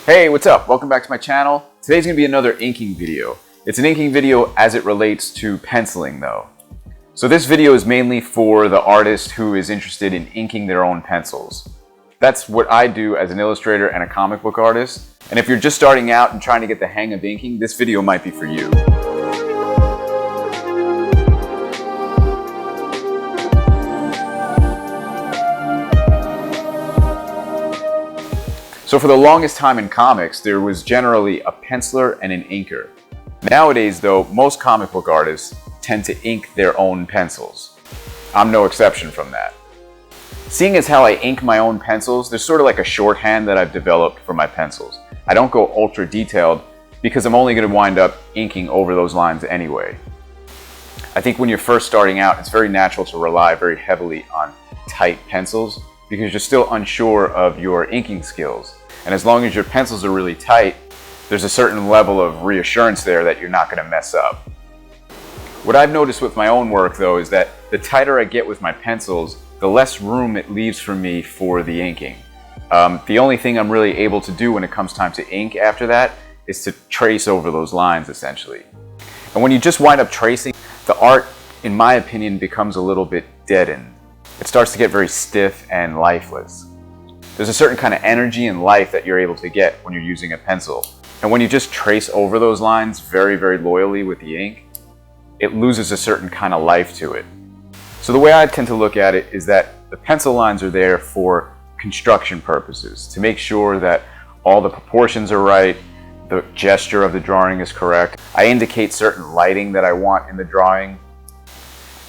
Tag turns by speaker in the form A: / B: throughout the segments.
A: Hey, what's up? Welcome back to my channel. Today's going to be another inking video. It's an inking video as it relates to penciling though. So this video is mainly for the artist who is interested in inking their own pencils. That's what I do as an illustrator and a comic book artist. And if you're just starting out and trying to get the hang of inking, this video might be for you. So for the longest time in comics, there was generally a penciler and an inker. Nowadays though, most comic book artists tend to ink their own pencils. I'm no exception from that. Seeing as how I ink my own pencils, there's sort of like a shorthand that I've developed for my pencils. I don't go ultra detailed because I'm only going to wind up inking over those lines anyway. I think when you're first starting out, it's very natural to rely very heavily on tight pencils because you're still unsure of your inking skills. And as long as your pencils are really tight, there's a certain level of reassurance there that you're not going to mess up. What I've noticed with my own work though is that the tighter I get with my pencils, the less room it leaves for me for the inking. The only thing I'm really able to do when it comes time to ink after that is to trace over those lines essentially. And when you just wind up tracing, the art, in my opinion, becomes a little bit deadened. It starts to get very stiff and lifeless. There's a certain kind of energy and life that you're able to get when you're using a pencil. And when you just trace over those lines very, very loyally with the ink, it loses a certain kind of life to it. So the way I tend to look at it is that the pencil lines are there for construction purposes, to make sure that all the proportions are right, the gesture of the drawing is correct. I indicate certain lighting that I want in the drawing.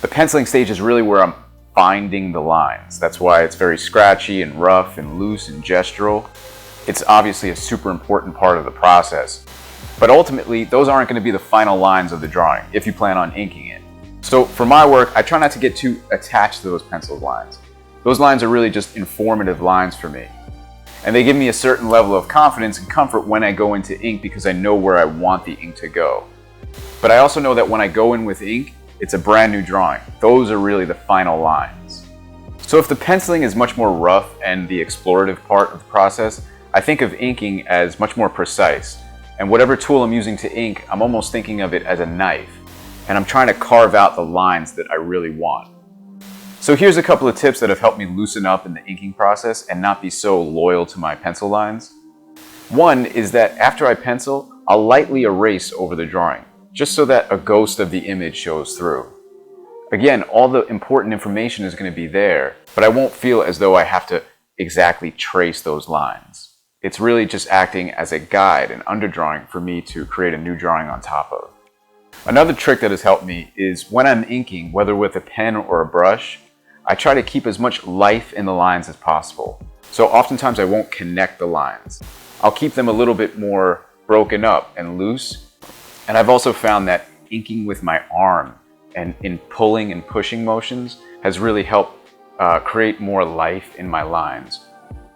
A: The penciling stage is really where I'm finding the lines. That's why it's very scratchy and rough and loose and gestural. It's obviously a super important part of the process. But ultimately, those aren't going to be the final lines of the drawing if you plan on inking it. So for my work, I try not to get too attached to those pencil lines. Those lines are really just informative lines for me. And they give me a certain level of confidence and comfort when I go into ink because I know where I want the ink to go. But I also know that when I go in with ink, it's a brand new drawing. Those are really the final lines. So if the penciling is much more rough and the explorative part of the process, I think of inking as much more precise. And whatever tool I'm using to ink, I'm almost thinking of it as a knife. And I'm trying to carve out the lines that I really want. So here's a couple of tips that have helped me loosen up in the inking process and not be so loyal to my pencil lines. One is that after I pencil, I'll lightly erase over the drawing, just so that a ghost of the image shows through. Again, all the important information is going to be there, but I won't feel as though I have to exactly trace those lines. It's really just acting as a guide, an underdrawing for me to create a new drawing on top of. Another trick that has helped me is when I'm inking, whether with a pen or a brush, I try to keep as much life in the lines as possible. So oftentimes I won't connect the lines. I'll keep them a little bit more broken up and loose. And I've also found that inking with my arm and in pulling and pushing motions has really helped create more life in my lines.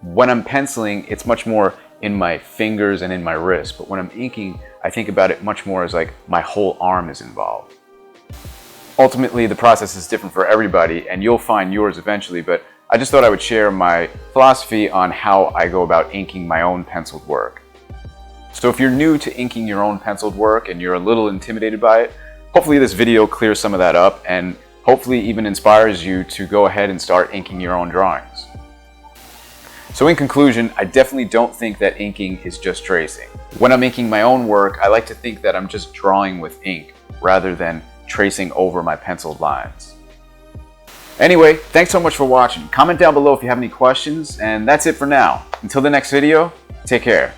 A: When I'm penciling, it's much more in my fingers and in my wrist, but when I'm inking, I think about it much more as like my whole arm is involved. Ultimately, the process is different for everybody, and you'll find yours eventually, but I just thought I would share my philosophy on how I go about inking my own penciled work. So if you're new to inking your own penciled work and you're a little intimidated by it, hopefully this video clears some of that up and hopefully even inspires you to go ahead and start inking your own drawings. So in conclusion, I definitely don't think that inking is just tracing. When I'm inking my own work, I like to think that I'm just drawing with ink rather than tracing over my penciled lines. Anyway, thanks so much for watching. Comment down below if you have any questions, and that's it for now. Until the next video, take care.